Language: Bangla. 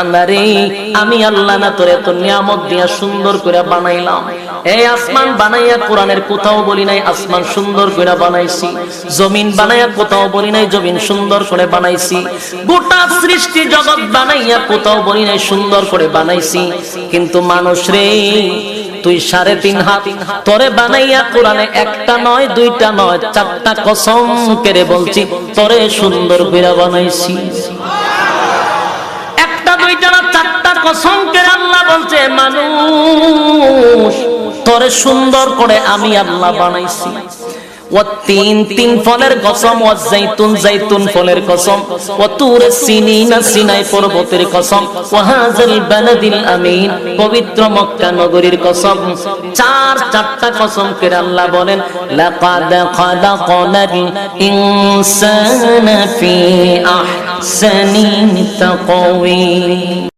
বান্দারে আমি আল্লাহ না তোরে এত নিয়ামত দিয়া সুন্দর করে বানাইলাম। এই আসমান বানাইয়া কোরআনের কোথাও বলি নাই আসমান সুন্দর করে বানাইছি, জমিন বানাইয়া কোথাও বলি নাই জমিন সুন্দর করে বানাইছি, গোটা সৃষ্টি জগৎ বানাইয়া কোথাও বলি নাই সুন্দর করে বানাইছি। কিন্তু মানুষ রে তুই 3.5 হাত তোরে বানাইয়া কোরআনে একটা নয় দুইটা নয় 4টা কসম করে বলছি তোরে সুন্দর করে বানাইছি। একটা দুইটা না 4টা কসম করে আল্লাহ বলছে মানুষ তোরে সুন্দর করে আমি আল্লাহ বানাইছি। والتين তিন ফলের কসম, ওয়াজাইতুন জাইতুন ফলের কসম, ওয়াতুর সিনিনা সিনাই পর্বতের কসম, ওয়াহাযাল বালাদিল আমিন পবিত্র মক্কা নগরীর কসম। 4টা কসম করে আল্লাহ বলেন লাকাদ খালাকনাল ইনসানা ফি আহসানি তাকওয়িম।